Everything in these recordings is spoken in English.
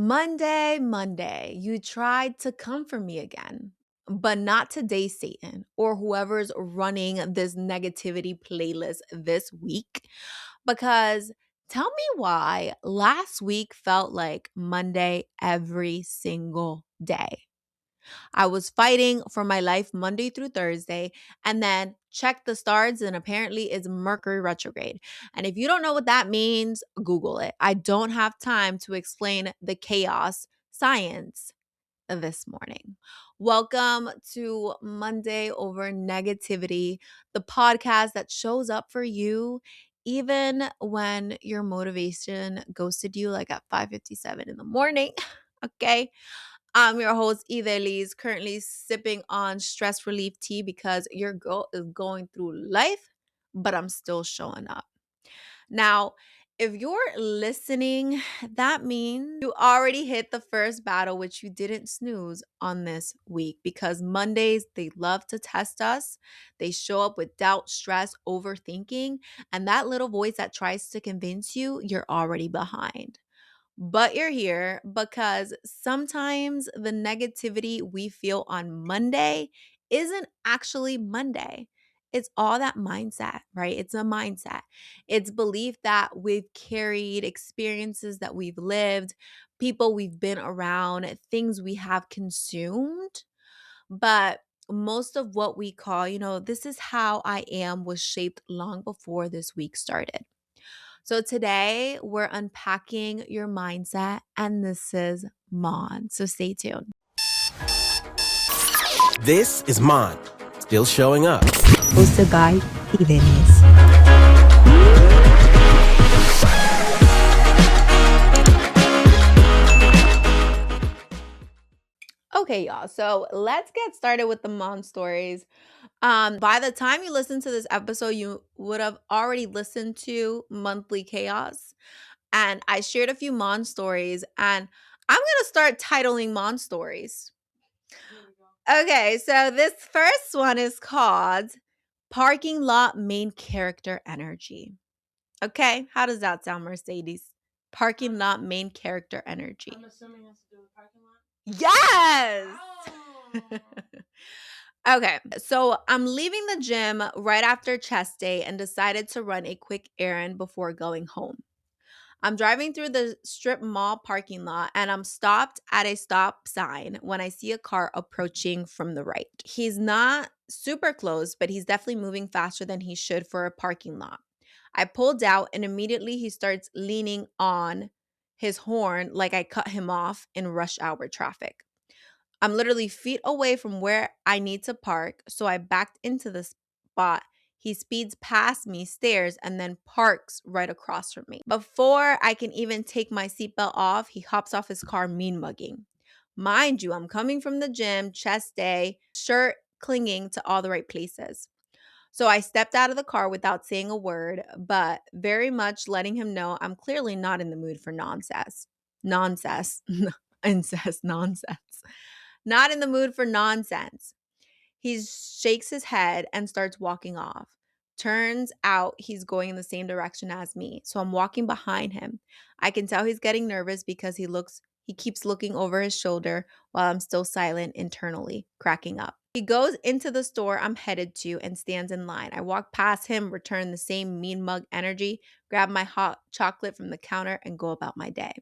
Monday, Monday, you tried to come for me again, but not today, Satan, or whoever's running this negativity playlist this week. Because tell me why last week felt like Monday every single day. I was fighting for my life Monday through Thursday, and then check the stars, and apparently it's Mercury retrograde. And if you don't know what that means, Google it. I don't have time to explain the chaos science this morning. Welcome to Monday Over Negativity, the podcast that shows up for you even when your motivation ghosted you like at 5:57 in the morning. Okay. I'm your host, Elise, currently sipping on stress relief tea because your girl is going through life, but I'm still showing up. Now, if you're listening, that means you already hit the first battle, which you didn't snooze on this week because Mondays, they love to test us. They show up with doubt, stress, overthinking, and that little voice that tries to convince you you're already behind. But you're here because sometimes the negativity we feel on Monday isn't actually Monday. It's all that mindset, right? It's a mindset. It's belief that we've carried, experiences that we've lived, people we've been around, things we have consumed. But most of what we call, this is how I am was shaped long before this week started. So today we're unpacking your mindset, and this is MON. So stay tuned. This is MON, still showing up. Hosted by Denise. Okay, y'all. So let's get started with the MON stories. By the time you listen to this episode, you would have already listened to Monthly Chaos. And I shared a few MON stories, and I'm going to start titling MON stories. Okay, so this first one is called Parking Lot Main Character Energy. Okay, how does that sound, Mercedes? Parking lot main character energy. I'm assuming it has to do with parking lot? Yes! Okay, so I'm leaving the gym right after chest day and decided to run a quick errand before going home. I'm driving through the strip mall parking lot and I'm stopped at a stop sign when I see a car approaching from the right. He's not super close, but he's definitely moving faster than he should for a parking lot. I pulled out and immediately he starts leaning on his horn like I cut him off in rush hour traffic. I'm literally feet away from where I need to park, so I backed into the spot. He speeds past me, stares, and then parks right across from me. Before I can even take my seatbelt off, he hops off his car, mean mugging. Mind you, I'm coming from the gym, chest day, shirt clinging to all the right places. So I stepped out of the car without saying a word, but very much letting him know I'm clearly not in the mood for nonsense. Nonsense. Incest nonsense. Not in the mood for nonsense. He shakes his head and starts walking off. Turns out he's going in the same direction as me. So I'm walking behind him. I can tell he's getting nervous because he keeps looking over his shoulder while I'm still silent internally, cracking up. He goes into the store I'm headed to and stands in line. I walk past him, return the same mean mug energy, grab my hot chocolate from the counter, and go about my day.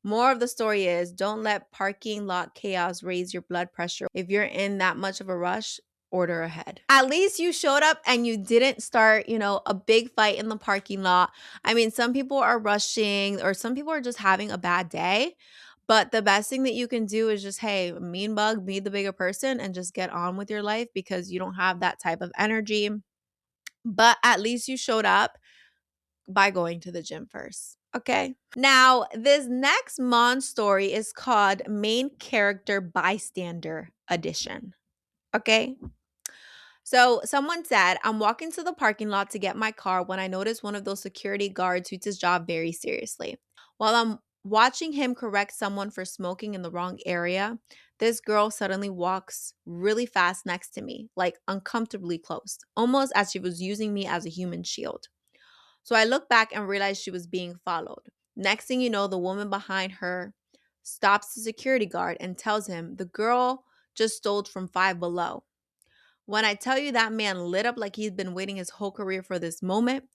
More of the story is don't let parking lot chaos raise your blood pressure. If you're in that much of a rush, order ahead. At least you showed up and you didn't start, a big fight in the parking lot. I mean, some people are rushing or some people are just having a bad day. But the best thing that you can do is just, hey, mean bug, be the bigger person and just get on with your life because you don't have that type of energy. But at least you showed up by going to the gym first. Okay. Now, this next MON story is called Main Character Bystander Edition. Okay. So someone said, I'm walking to the parking lot to get my car when I notice one of those security guards treats his job very seriously. While I'm watching him correct someone for smoking in the wrong area, this girl suddenly walks really fast next to me, like uncomfortably close, almost as she was using me as a human shield. So I looked back and realized she was being followed. Next thing you know, the woman behind her stops the security guard and tells him the girl just stole from Five Below. When I tell you that man lit up like he's been waiting his whole career for this moment,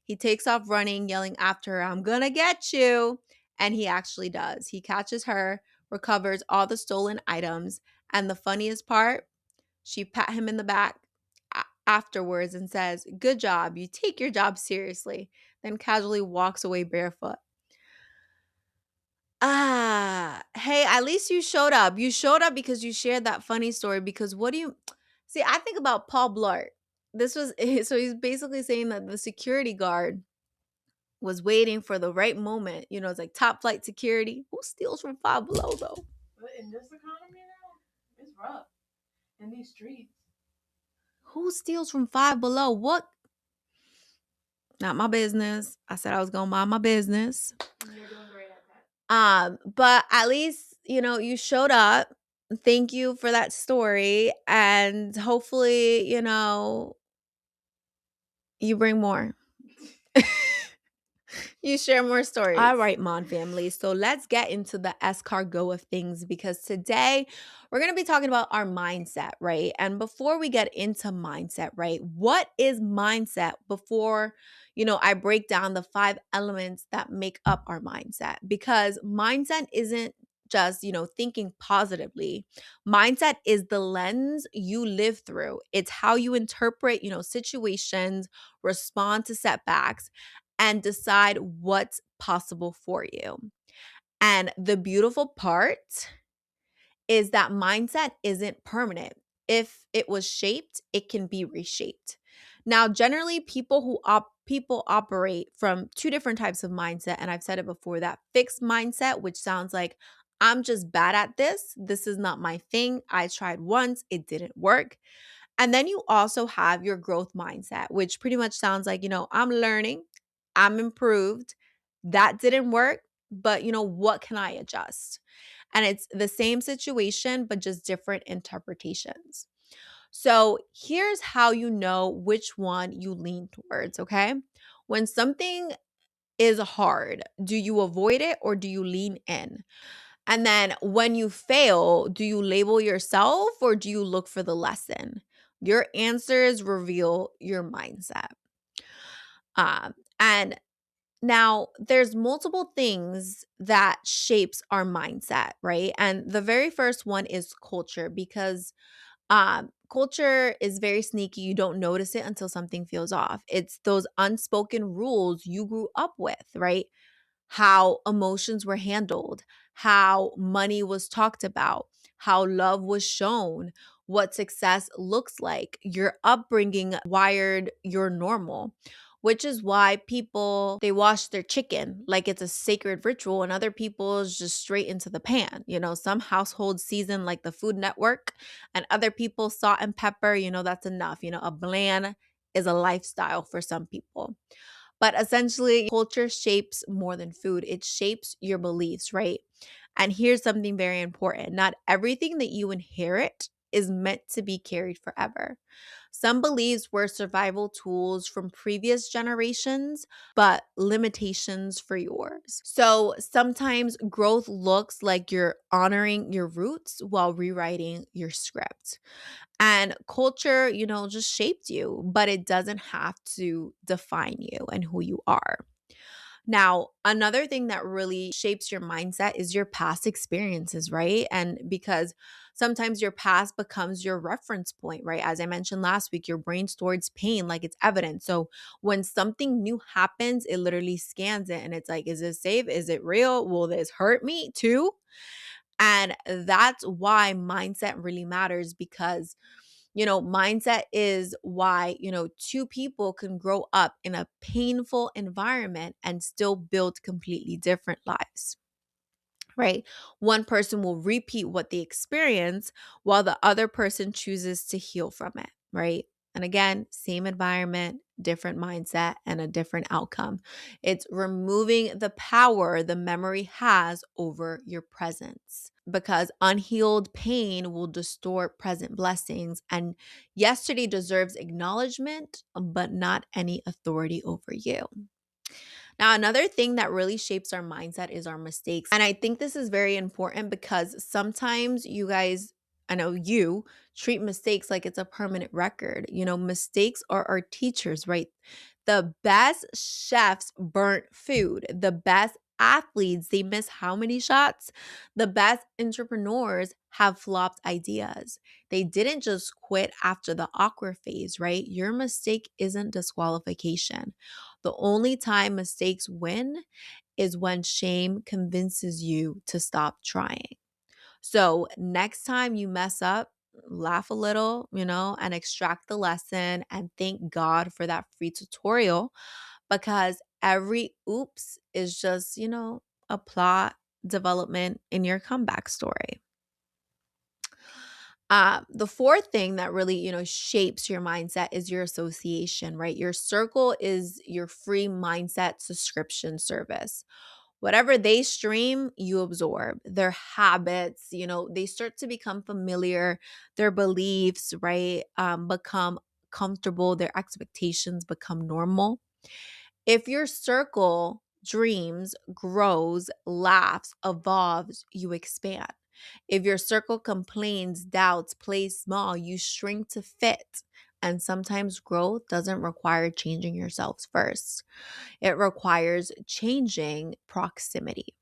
he takes off running, yelling after her, "I'm gonna get you." And he actually does. He catches her, recovers all the stolen items, and the funniest part, she pat him in the back afterwards and says, "Good job. You take your job seriously." Then casually walks away barefoot. Hey, at least you showed up. You showed up because you shared that funny story. Because what do you see? I think about Paul Blart. This was so he's basically saying that the security guard was waiting for the right moment. You know, it's like top flight security. Who steals from Five Below though? But in this economy now, it's rough in these streets. Who steals from Five Below? What? Not my business. I said I was gonna mind my business. You're doing great at that. But at least, you know, you showed up. Thank you for that story. And hopefully, you know, you bring more. You share more stories. All right, Mon family. So let's get into the escargot of things because today we're going to be talking about our mindset, right? And before we get into mindset, right? What is mindset before, you know, I break down the 5 elements that make up our mindset? Because mindset isn't just, you know, thinking positively. Mindset is the lens you live through. It's how you interpret, you know, situations, respond to setbacks, and decide what's possible for you. And the beautiful part is that mindset isn't permanent. If it was shaped, it can be reshaped. Now, generally, people operate from 2 different types of mindset, and I've said it before. That fixed mindset, which sounds like I'm just bad at this. This is not my thing. I tried once, it didn't work. And then you also have your growth mindset, which pretty much sounds like, you know, I'm learning, I'm improved. That didn't work, but you know, what can I adjust? And it's the same situation, but just different interpretations. So here's how you know which one you lean towards, okay? When something is hard, do you avoid it or do you lean in? And then when you fail, do you label yourself or do you look for the lesson? Your answers reveal your mindset. And now there's multiple things that shapes our mindset, right? And the very first one is culture because culture is very sneaky. You don't notice it until something feels off. It's those unspoken rules you grew up with, right? How emotions were handled, how money was talked about, how love was shown, what success looks like. Your upbringing wired your normal, which is why people they wash their chicken like it's a sacred ritual and other people's just straight into the pan. You know, some households season like the Food Network and other people salt and pepper, you know, that's enough. You know, a bland is a lifestyle for some people. But essentially, culture shapes more than food, it shapes your beliefs, right? And here's something very important: not everything that you inherit is meant to be carried forever. Some beliefs were survival tools from previous generations, but limitations for yours. So sometimes growth looks like you're honoring your roots while rewriting your script. And culture, you know, just shaped you, but it doesn't have to define you and who you are. Now, another thing that really shapes your mindset is your past experiences, right? And because sometimes your past becomes your reference point, right? As I mentioned last week, your brain stores pain like it's evidence. So when something new happens, it literally scans it and it's like, is this safe? Is it real? Will this hurt me too? And that's why mindset really matters because, you know, mindset is why, you know, 2 people can grow up in a painful environment and still build completely different lives, right? One person will repeat what they experience while the other person chooses to heal from it, right? And again, same environment, different mindset, and a different outcome. It's removing the power the memory has over your presence because unhealed pain will distort present blessings. And yesterday deserves acknowledgement, but not any authority over you. Now, another thing that really shapes our mindset is our mistakes. And I think this is very important because sometimes you guys, I know you treat mistakes like it's a permanent record. Mistakes are our teachers, right? The best chefs burnt food. The best athletes, they miss how many shots? The best entrepreneurs have flopped ideas. They didn't just quit after the awkward phase, right? Your mistake isn't disqualification. The only time mistakes win is when shame convinces you to stop trying. So, next time you mess up, laugh a little, and extract the lesson and thank God for that free tutorial because every oops is just, a plot development in your comeback story. The fourth thing that really, shapes your mindset is your association, right? Your circle is your free mindset subscription service. Whatever they stream, you absorb. Their habits, they start to become familiar. Their beliefs, right, become comfortable. Their expectations become normal. If your circle dreams, grows, laughs, evolves, you expand. If your circle complains, doubts, plays small, you shrink to fit. And sometimes growth doesn't require changing yourselves first, it requires changing proximity.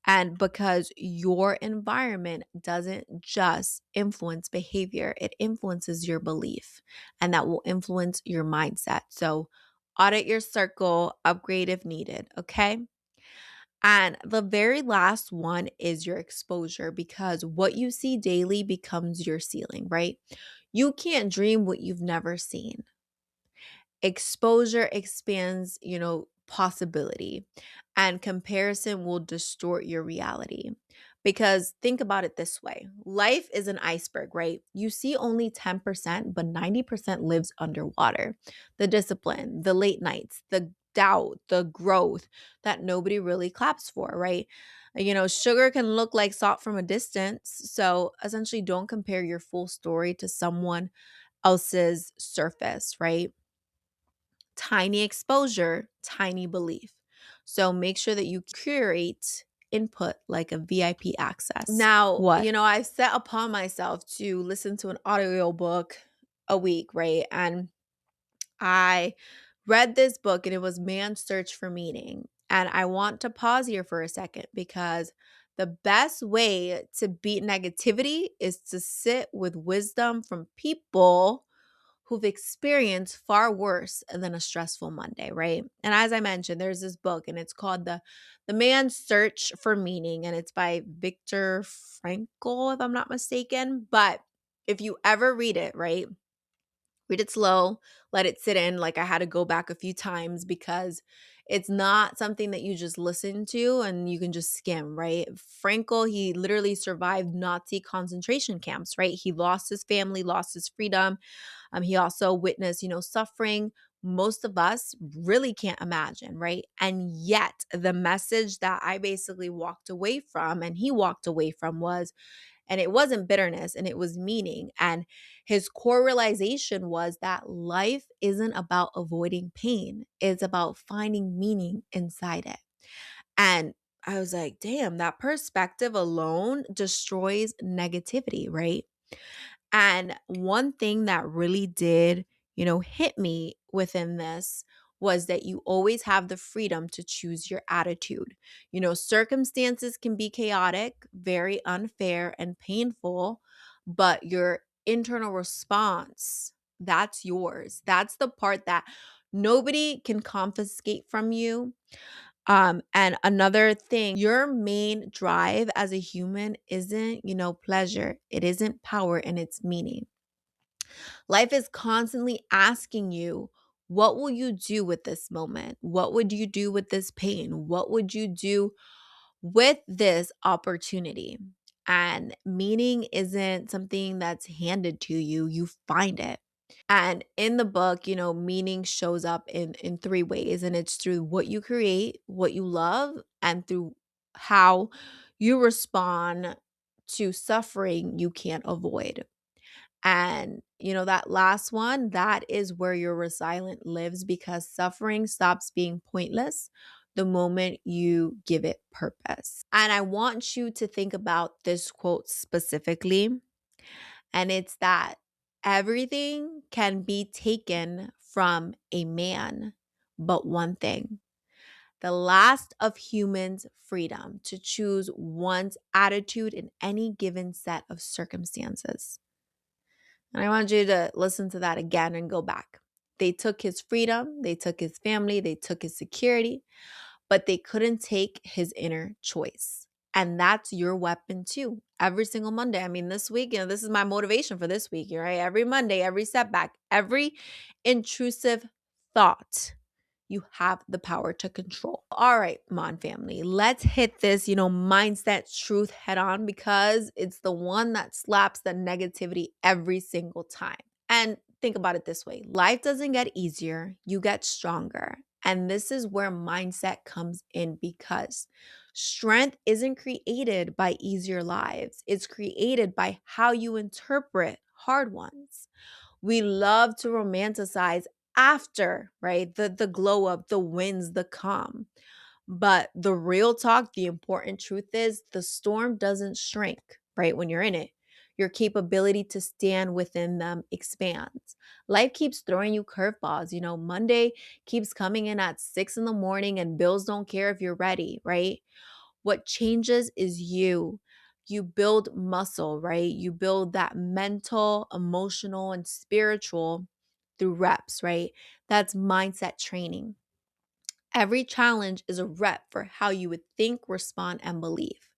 And because your environment doesn't just influence behavior, it influences your belief, and that will influence your mindset. So, audit your circle, upgrade if needed, okay? And the very last one is your exposure because what you see daily becomes your ceiling, right? You can't dream what you've never seen. Exposure expands, possibility, and comparison will distort your reality. Because think about it this way, life is an iceberg, right? You see only 10%, but 90% lives underwater. The discipline, the late nights, the doubt, the growth that nobody really claps for, right? Sugar can look like salt from a distance. So essentially, don't compare your full story to someone else's surface, right? Tiny exposure, tiny belief. So make sure that you curate input like a VIP access. Now, What? I set upon myself to listen to an audiobook a week, right? And I read this book and it was Man's Search for Meaning. And I want to pause here for a second because the best way to beat negativity is to sit with wisdom from people who've experienced far worse than a stressful Monday, right? And as I mentioned, there's this book and it's called The Man's Search for Meaning and it's by Viktor Frankl if I'm not mistaken. But if you ever read it, right? Read it slow, let it sit in. Like I had to go back a few times because it's not something that you just listen to and you can just skim, right? Frankl, he literally survived Nazi concentration camps, right? He lost his family, lost his freedom. He also witnessed, suffering most of us really can't imagine, right? And yet, the message that I basically walked away from and he walked away from was, and it wasn't bitterness and it was meaning. And his core realization was that life isn't about avoiding pain, it's about finding meaning inside it. And I was like, damn, that perspective alone destroys negativity, right? And one thing that really did, hit me within this was that you always have the freedom to choose your attitude. Circumstances can be chaotic, very unfair, and painful, but your internal response, that's yours. That's the part that nobody can confiscate from you. And another thing, your main drive as a human isn't, pleasure. It isn't power and it's meaning. Life is constantly asking you, what will you do with this moment? What would you do with this pain? What would you do with this opportunity? And meaning isn't something that's handed to you, you find it. And in the book, meaning shows up in three ways, and it's through what you create, what you love, and through how you respond to suffering you can't avoid. And, that last one, that is where your resilient lives because suffering stops being pointless the moment you give it purpose. And I want you to think about this quote specifically. And it's that everything can be taken from a man, but one thing, the last of humans' freedom to choose one's attitude in any given set of circumstances. And I want you to listen to that again and go back. They took his freedom, they took his family, they took his security, but they couldn't take his inner choice. And that's your weapon too. Every single Monday. I mean, this week, this is my motivation for this week, right? Every Monday, every setback, every intrusive thought you have the power to control. All right, Mon family, let's hit this, mindset truth head on because it's the one that slaps the negativity every single time. And think about it this way, life doesn't get easier, you get stronger. And this is where mindset comes in because strength isn't created by easier lives, it's created by how you interpret hard ones. We love to romanticize after, right? The glow up, the wins, the calm. But the real talk, the important truth is the storm doesn't shrink, right? When you're in it, your capability to stand within them expands. Life keeps throwing you curveballs. Monday keeps coming in at 6 in the morning and bills don't care if you're ready, right? What changes is you. You build muscle, right? You build that mental, emotional, and spiritual through reps, right? That's mindset training. Every challenge is a rep for how you would think, respond, and believe.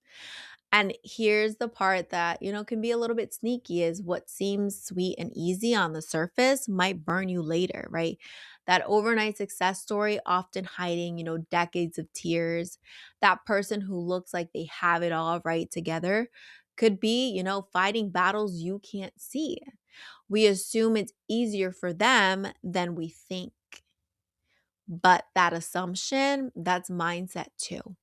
And here's the part that, can be a little bit sneaky is what seems sweet and easy on the surface might burn you later, right? That overnight success story often hiding, decades of tears. That person who looks like they have it all right together could be, fighting battles you can't see. We assume it's easier for them than we think. But that assumption, that's mindset too.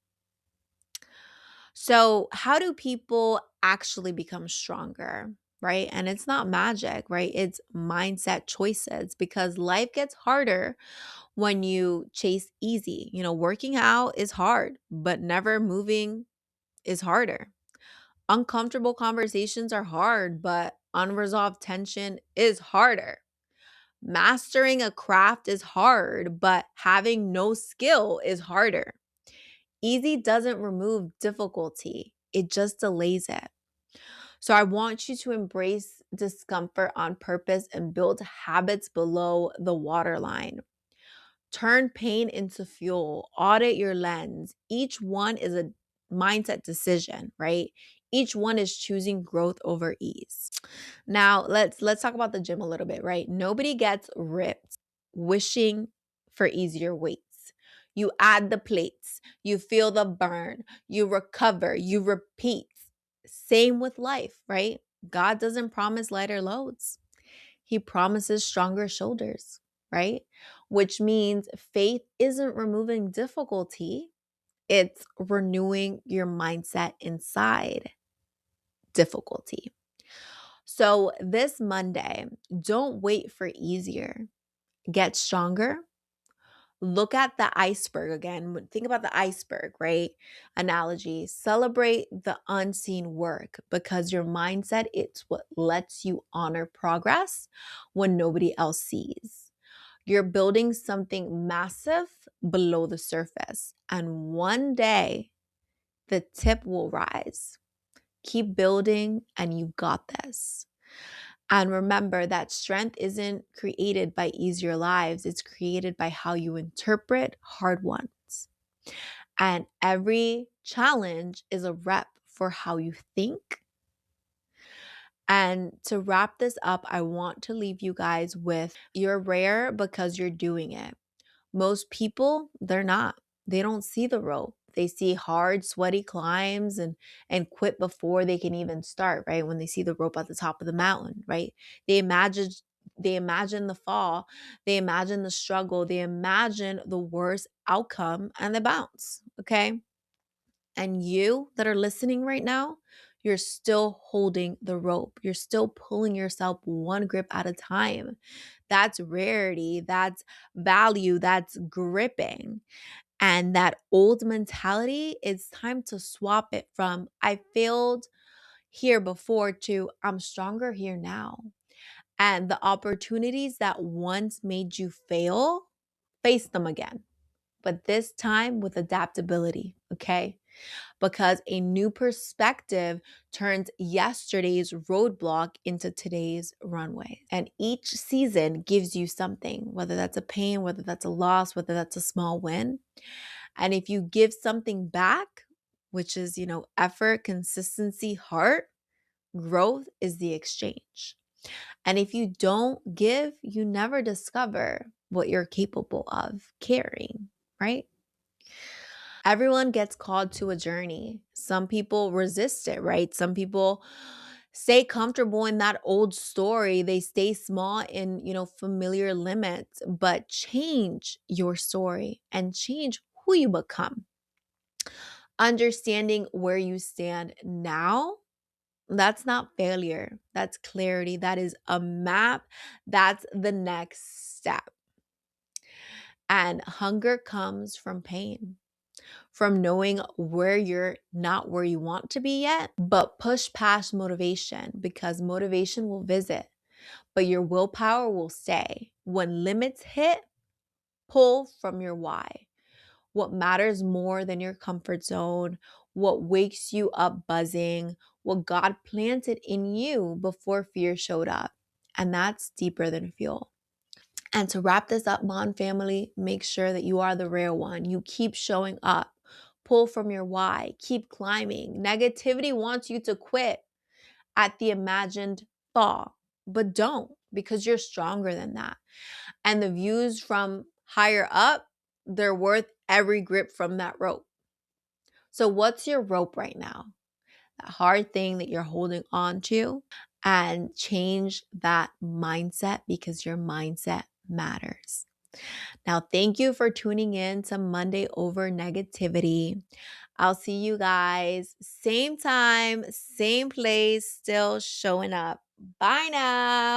So, how do people actually become stronger? Right. And it's not magic, right? It's mindset choices because life gets harder when you chase easy. Working out is hard, but never moving is harder. Uncomfortable conversations are hard, but unresolved tension is harder. Mastering a craft is hard, but having no skill is harder. Easy doesn't remove difficulty, it just delays it. So I want you to embrace discomfort on purpose and build habits below the waterline. Turn pain into fuel, audit your lens. Each one is a mindset decision, right? Each one is choosing growth over ease. Now, let's talk about the gym a little bit, right? Nobody gets ripped wishing for easier weights. You add the plates, you feel the burn, you recover, you repeat. Same with life, right? God doesn't promise lighter loads. He promises stronger shoulders, right? Which means faith isn't removing difficulty, it's renewing your mindset inside difficulty. So, this Monday, don't wait for easier. Get stronger. Look at the iceberg again. Think about the iceberg, right? Analogy. Celebrate the unseen work because your mindset, it's what lets you honor progress when nobody else sees. You're building something massive below the surface. And one day, the tip will rise. Keep building, and you got this. And remember that strength isn't created by easier lives, it's created by how you interpret hard ones. And every challenge is a rep for how you think. And to wrap this up, I want to leave you guys with you're rare because you're doing it. Most people, they're not. They don't see the rope. They see hard, sweaty climbs and quit before they can even start, right? When they see the rope at the top of the mountain, right? They imagine they imagine the fall, they imagine the struggle, they imagine the worst outcome and they bounce, okay? And you that are listening right now, you're still holding the rope. You're still pulling yourself one grip at a time. That's rarity. That's value. That's gripping. And that old mentality, it's time to swap it from I failed here before to I'm stronger here now. And the opportunities that once made you fail, face them again, but this time with adaptability, okay? Because a new perspective turns yesterday's roadblock into today's runway. And each season gives you something, whether that's a pain, whether that's a loss, whether that's a small win. And if you give something back, which is, effort, consistency, heart, growth is the exchange. And if you don't give, you never discover what you're capable of carrying, right? Everyone gets called to a journey. Some people resist it, right? Some people stay comfortable in that old story. They stay small in, familiar limits, but change your story and change who you become. Understanding where you stand now, that's not failure. That's clarity. That is a map. That's the next step. And hunger comes from pain, from knowing where you're not where you want to be yet, but push past motivation because motivation will visit, but your willpower will stay. When limits hit, pull from your why. What matters more than your comfort zone, what wakes you up buzzing, what God planted in you before fear showed up. And that's deeper than fuel. And to wrap this up, Mon family, make sure that you are the real one. You keep showing up. Pull from your why. Keep climbing. Negativity wants you to quit at the imagined fall, but don't because you're stronger than that. And the views from higher up, they're worth every grip from that rope. So, what's your rope right now? That hard thing that you're holding on to, and change that mindset because your mindset matters. Now, thank you for tuning in to Monday Over Negativity. I'll see you guys same time, same place, still showing up. Bye now.